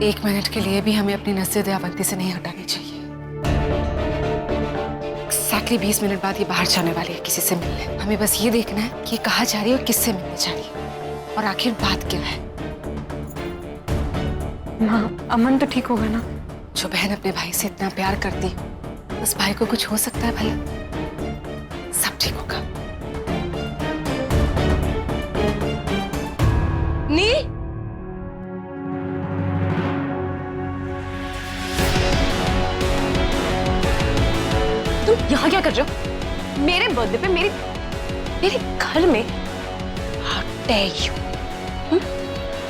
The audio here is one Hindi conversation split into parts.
एक मिनट के लिए भी हमें अपनी नजर दयावंती से नहीं हटानी चाहिए। एग्जैक्टली 20 मिनट बाद ये बाहर जाने वाली है किसी से मिलने। हमें बस ये देखना है कि ये कहाँ जा रही है और किससे मिलने जा रही है और आखिर बात क्या है। माँ, अमन तो ठीक होगा ना? जो बहन अपने भाई से इतना प्यार करती, उस भाई को कुछ हो सकता है भला? सब ठीक होगा। नील, तुम यहाँ क्या कर रहे हो? मेरे बर्थडे पे मेरे घर में? How dare you?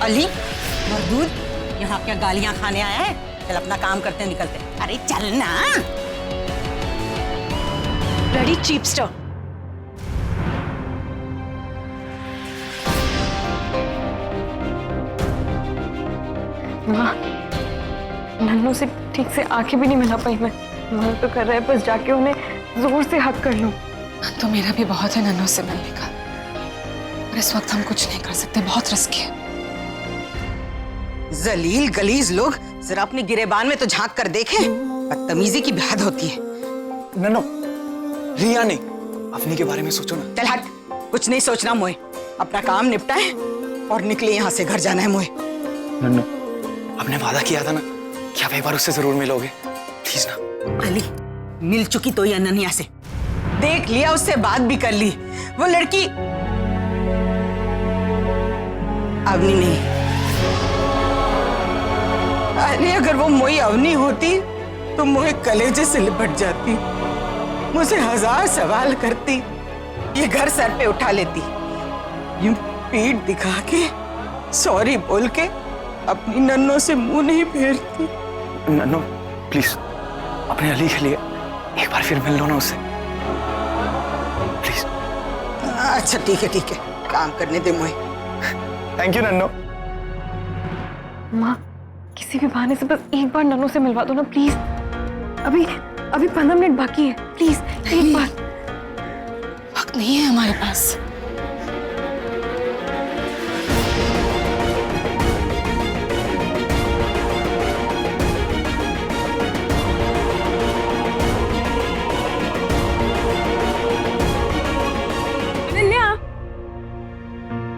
अली मरदूद, यहाँ क्या गालियां खाने आया है? चल अपना काम करते निकलते। अरे चल ना। ब्लडी चीपस्टर। माँ, नन्नू से ठीक से आंखें भी नहीं मिला पाई मैं। मन तो कर रहा है बस जाके उन्हें जोर से हक कर लूं। तो मेरा भी बहुत है नन्नू से मिलने का, और इस वक्त हम कुछ नहीं कर सकते, बहुत रिस्की है। जलील गलीज लोग, जरा अपनी गिरेबान में तो झांक कर देखें। बदतमीजी की हद होती है। नन्नो, रिया नहीं, अपनी के बारे में सोचो ना। चल हट, कुछ नहीं सोचना मोए। अपना काम निपटाए और निकले यहाँ से, घर जाना है मोए। नन्नो, आपने वादा किया था ना कि आप एक बार उससे जरूर मिलोगे, प्लीज ना। अली, मिल चुकी तो ये अनन्या से, देख लिया, उससे बात भी कर ली। वो लड़की अवनी नहीं। अरे अगर वो मोई अवनी होती तो मोहे कलेजे से लिपट जाती, मुझसे 1000 सवाल करती, ये घर सर पे उठा लेती, यूं पीठ दिखा के सॉरी बोल के अपनी नन्नों से मुंह नहीं फेरती। नन्नो प्लीज, अपने अली के लिए एक बार फिर मिल लो ना उससे, प्लीज। अच्छा ठीक है, काम करने दे मोहे। Thank you Nanno. माँ, किसी भी बहाने से बस एक बार नन्नू से मिलवा दो ना प्लीज। अभी 15 मिनट बाकी है, प्लीज एक बार। वक्त नहीं है हमारे पास।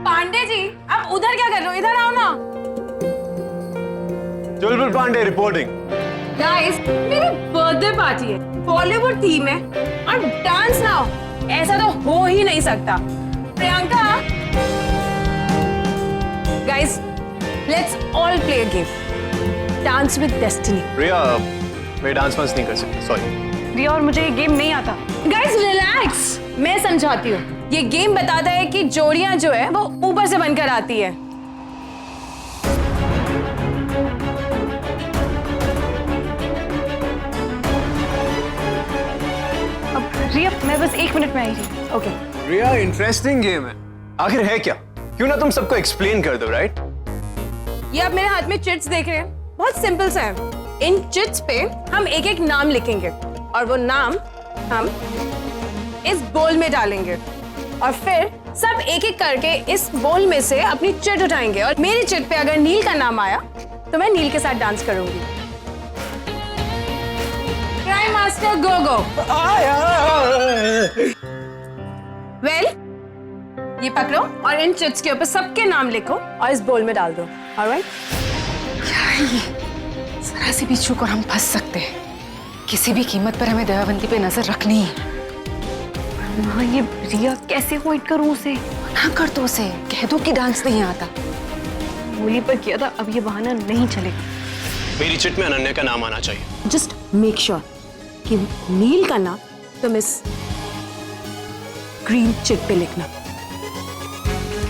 पांडे जी, आप उधर क्या कर रहे हो? इधर आओ ना। चुलबुल पांडे रिपोर्टिंग। गाइस, मेरी बर्थडे पार्टी है, बॉलीवुड थीम है और डांस ना हो, ऐसा तो हो ही नहीं सकता। Priyanka, guys, let's all play a game, dance with destiny. Riya, मैं डांस वांस नहीं कर सकती, सॉरी। रिया, और मुझे ये गेम नहीं आता। गाइस रिलैक्स, मैं समझाती हूँ। ये गेम बताता है कि जोड़ियां जो है वो ऊपर से बनकर आती है। अब रिया, मैं बस 1 मिनट में आई थी। ओके रिया, इंटरेस्टिंग गेम है। आखिर है क्या? क्यों ना तुम सबको एक्सप्लेन कर दो, राइट? ये आप मेरे हाथ में चिट्स देख रहे हैं, बहुत सिंपल सा है। इन चिट्स पे हम एक एक नाम लिखेंगे और वो नाम हम इस बोल में डालेंगे और फिर सब एक एक करके इस बोल में से अपनी चिट उठाएंगे और मेरी चिट पे अगर नील का नाम आया तो मैं नील के साथ डांस करूंगी। क्राइम मास्टर गो गो। वेल, ये पकड़ो और इन चिट्स के ऊपर सबके नाम लिखो और इस बोल में डाल दो। ऑलराइट? क्या है ये? जरा सी भी चूक और हम फंस सकते हैं। किसी भी कीमत पर हमें दयावंती पे नजर रखनी है। माँ, ये रिया कैसे अवॉइड करूं उसे? ना कर दो उसे, कह दो कि डांस नहीं आता। होली पर किया था, अब ये बहाना नहीं चलेगा। मेरी चिट में अनन्या का नाम आना चाहिए। जस्ट मेक श्योर कि नील का नाम तुम इस ग्रीन चिट पे लिखना।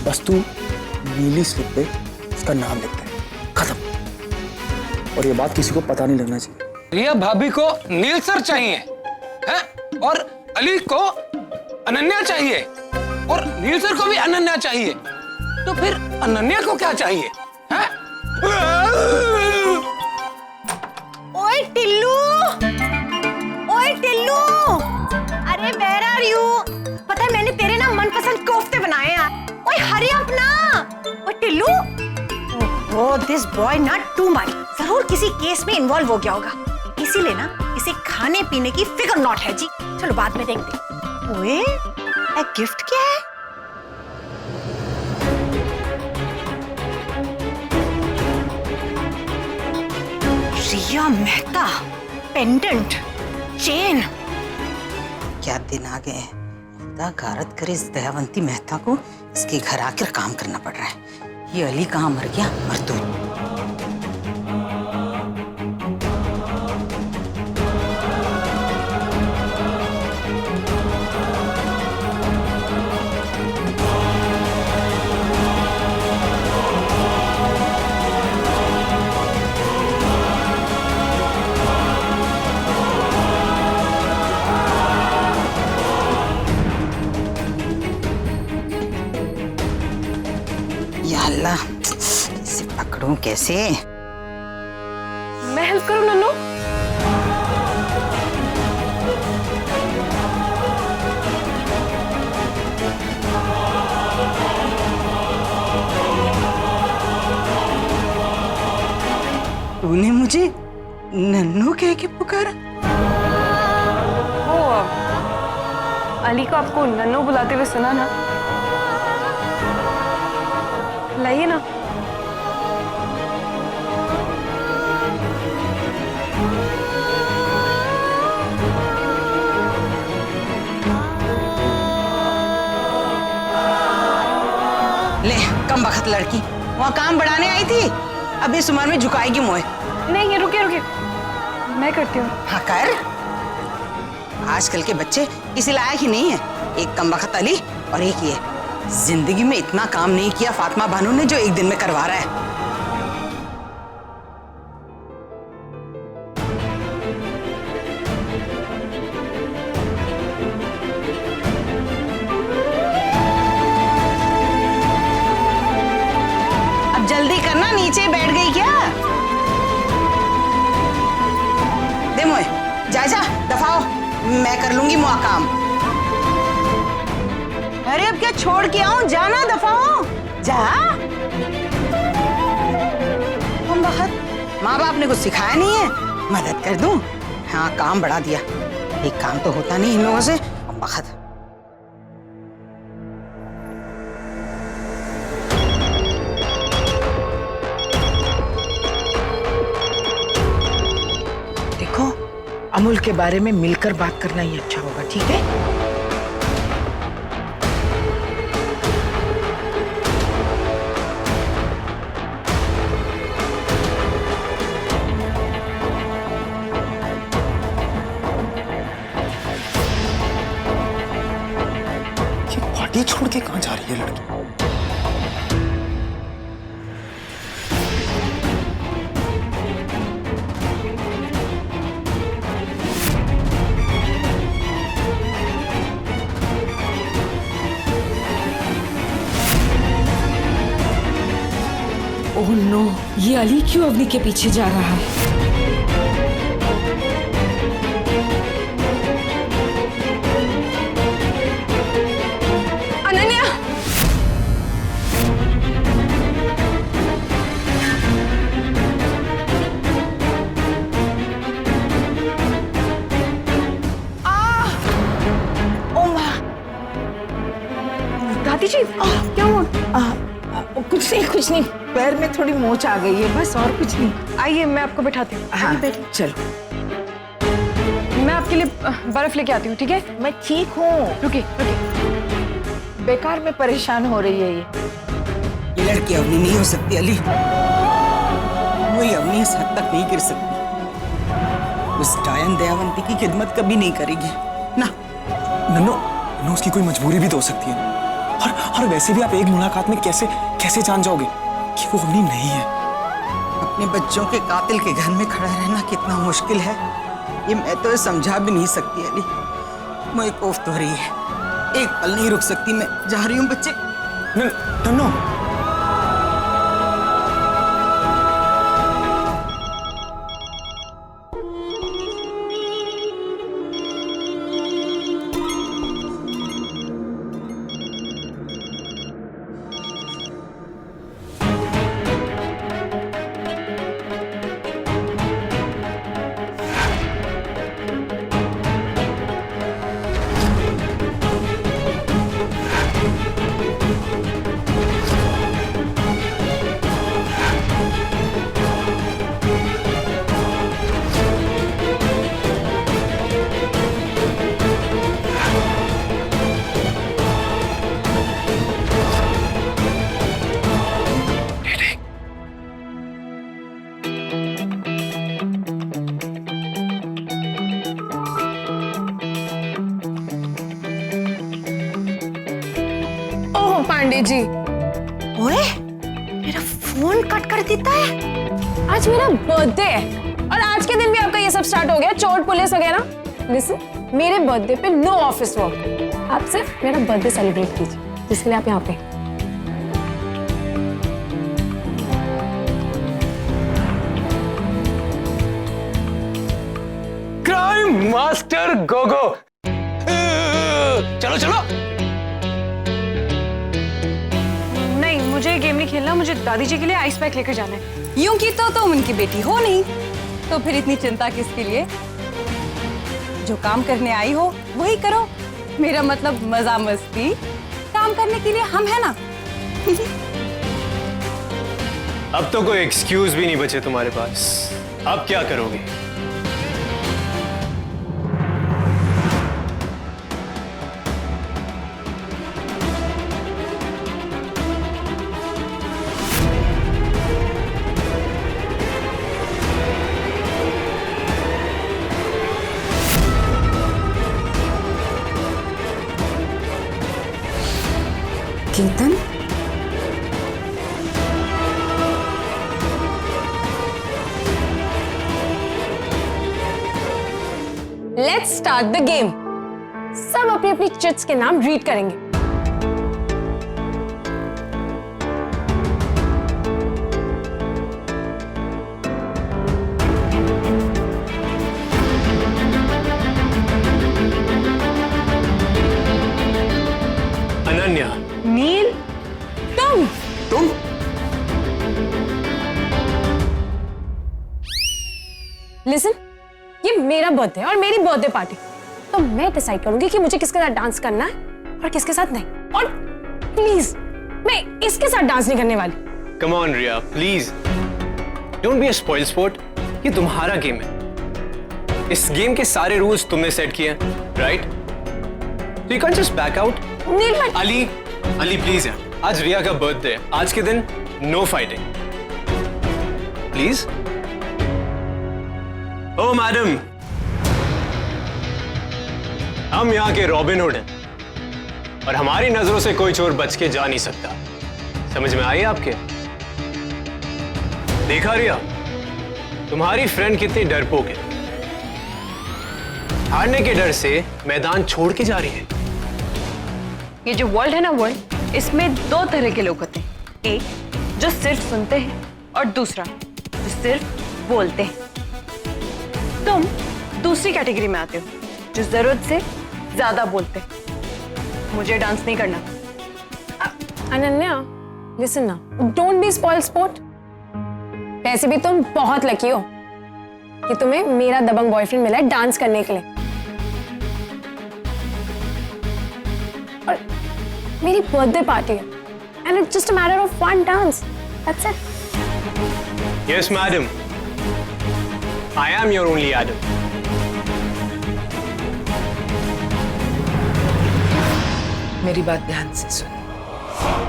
बस तू नीली स्लिप पे उसका नाम लिखता है, खत्म। और ये बात किसी को पता नहीं लगना चाहिए। रिया भाभी को नील सर चाहिए है और अली को अनन्या चाहिए और नील सर को भी अनन्या चाहिए, तो फिर अनन्या को क्या चाहिए है? ओए टिल्लू, ओए टिल्लू, अरे वेयर आर यू? पता है मैंने तेरे ना मनपसंद कोफ्ते बनाए हैं। ओए हरी अप ना। ओए Tillu, oh this boy not too much. जरूर किसी केस में इन्वॉल्व हो गया होगा, इसीलिए ना इसे खाने पीने की फिक्र नॉट है जी। चलो बाद में देखते। ओए, ये गिफ्ट क्या है? रिया मेहता, पेंडेंट, चेन। क्या दिन आ गए हैं। खुदा गारत करे इस दयावंती मेहता को इसके घर आकर काम करना पड़ रहा है। ये अली कहाँ मर गया, मरदूद। या अल्लाह, इसे पकड़ूं कैसे? मैं हेल्प करूं नन्नू? तूने मुझे नन्नू कह के पुकारा? वो अली को आपको नन्नू बुलाते हुए सुना ना, लाइए ना। ले कम बखत लड़की, वहाँ काम बढ़ाने आई थी, अब इस उम्र में झुकाएगी मोए। नहीं, ये रुकिए रुकिए, मैं करती हूँ। हाँ कर। आजकल के बच्चे किसी लायक ही नहीं है। एक कम बखत अली और एक ये। जिंदगी में इतना काम नहीं किया फातिमा बानू ने जो एक दिन में करवा रहा है। अब जल्दी करना, नीचे बैठ गई क्या? दे मोए, जा जा दफाओ, मैं कर लूंगी मुआ काम। अरे अब क्या छोड़ के आऊं, जाना दफाओ, जा। हम बखत माँ बाप ने कुछ सिखाया नहीं है, मदद कर दूं? हाँ काम बढ़ा दिया, एक काम तो होता नहीं इन लोगों से। हम बखत देखो, अमूल के बारे में मिलकर बात करना ही अच्छा होगा, ठीक है? ये छोड़ के कहाँ जा रही है लड़की? ओह नो, ये अली क्यों अवनी के पीछे जा रहा है? अनन्या, दादी जी क्या हुआ? कुछ नहीं, पैर में थोड़ी मोच आ गई है, बस, और कुछ नहीं। आइए मैं आपको बैठाती हूँ। हाँ बैठिए। चलो, मैं आपके लिए बर्फ लेके आती हूँ, ठीक है? मैं ठीक हूँ। रुकिए रुकिए। बेकार में परेशान हो रही है ये लड़की अवनी नहीं हो सकती अली। वही अवनी इस हद तक नहीं गिर सकती। उस डायन दयावंती की खिदमत कभी नहीं करेगी ना। नन्नो, नन्नो उसकी कोई मजबूरी भी तो हो सकती है। और वैसे भी आप एक मुलाकात में कैसे जान जाओगे कि वो अवनी नहीं है? अपने बच्चों के कातिल के घर में खड़ा रहना कितना मुश्किल है, ये मैं तो समझा भी नहीं सकती अली। मुझे कोफ्त हो रही है, एक पल नहीं रुक सकती, मैं जा रही हूँ बच्चे। नन्नो, जी। ओए, मेरा फोन कट कर देता है। आज मेरा बर्थडे है और आज के दिन भी आपका ये सब स्टार्ट हो गया, चोट पुलिस वगैरह। लिसन, मेरे बर्थडे पे नो ऑफिस वर्क, आप सिर्फ मेरा बर्थडे सेलिब्रेट कीजिए, जिसके लिए आप यहाँ पे। क्राइम मास्टर गोगो, चलो चलो। नहीं, मुझे गेम नहीं खेलना, मुझे दादी जी के लिए आइस पैक लेकर जाना है। यूं की तो तुम उनकी बेटी हो नहीं, तो फिर इतनी चिंता किसके लिए? जो काम करने आई हो वही करो। मेरा मतलब मजा मस्ती, काम करने के लिए हम है ना। अब तो कोई एक्सक्यूज भी नहीं बचे तुम्हारे पास। अब क्या करोगे? Ketan, let's start the game. सब अपनी अपनी चिट्स के नाम रीड करेंगे। अनन्या। नील, तुम लिसन, ये मेरा बर्थडे और मेरी बर्थडे पार्टी, तो मैं डिसाइड करूंगी कि मुझे किसके साथ डांस करना है और किसके साथ नहीं। और प्लीज, मैं इसके साथ डांस नहीं करने वाली। Come on Riya, please don't be a spoil sport. ये तुम्हारा गेम है, इस गेम के सारे रूल्स तुमने सेट किए हैं, राइट? तो you can just back out. Ali, Ali please यार, आज रिया का बर्थडे है, आज के दिन no fighting, please. Oh madam, हम यहाँ के रॉबिन हुड हैं और हमारी नजरों से कोई चोर बच के जा नहीं सकता। समझ में आई आपके? देखा रिया, तुम्हारी फ्रेंड कितनी डरपोक है, हारने के डर से मैदान छोड़ के जा रही है। ये जो वर्ल्ड है ना वर्ल्ड, इसमें दो तरह के लोग होते हैं। एक जो सिर्फ सुनते हैं और दूसरा जो सिर्फ बोलते हैं। तुम दूसरी कैटेगरी में आते हो, जो जरूरत से ज्यादा बोलते हैं। मुझे डांस नहीं करना। अनन्या, लिसन ना, डोंट बी स्पॉइल स्पोर्ट। वैसे भी तुम बहुत लकी हो कि तुम्हें मेरा दबंग बॉयफ्रेंड मिला है डांस करने के लिए। और मेरी बर्थडे पार्टी है and it's just a matter of one dance, that's it. Yes madam, I am your only Adam. मेरी बात ध्यान से सुन,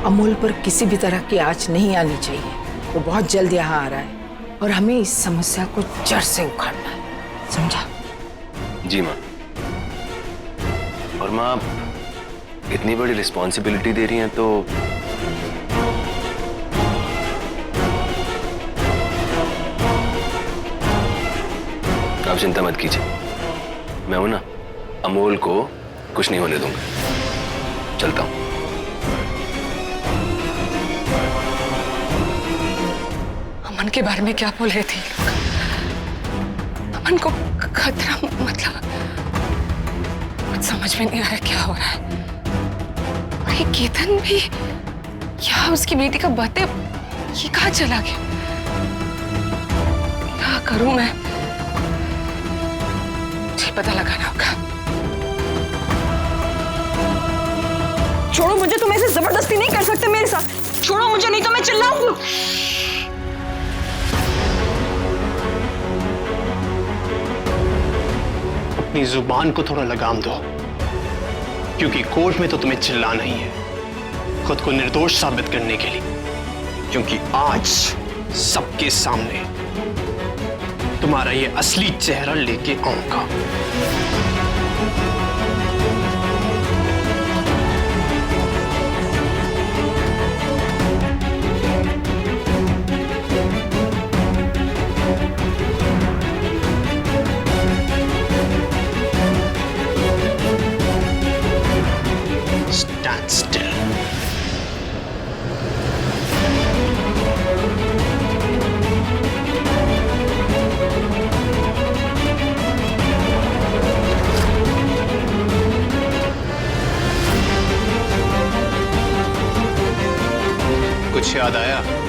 अमोल पर किसी भी तरह की आंच नहीं आनी चाहिए। वो बहुत जल्द यहाँ आ रहा है और हमें इस समस्या को जड़ से उखाड़ना है, समझा? जी माँ। और माँ, इतनी बड़ी रिस्पॉन्सिबिलिटी दे रही हैं तो आप चिंता मत कीजिए, मैं हूं ना, अमोल को कुछ नहीं होने दूंगा। चलता हूं। अमन के बारे में क्या बोल रहे थे लोग? अमन को खतरा, मतलब कुछ समझ में नहीं आ रहा क्या हो रहा है। और ये केतन भी, क्या उसकी बेटी का बर्थडे, ये कहाँ चला गया? क्या करूं मैं? मुझे पता लगाना होगा। छोड़ो मुझे, तुम ऐसे जबरदस्ती नहीं कर सकते मेरे साथ। छोड़ो मुझे, नहीं तो मैं चिल्लाऊंगी। अपनी जुबान को थोड़ा लगाम दो, क्योंकि कोर्ट में तो तुम्हें चिल्लाना ही है, खुद को निर्दोष साबित करने के लिए। क्योंकि आज सबके सामने तुम्हारा ये असली चेहरा लेके आऊंगा। याद आया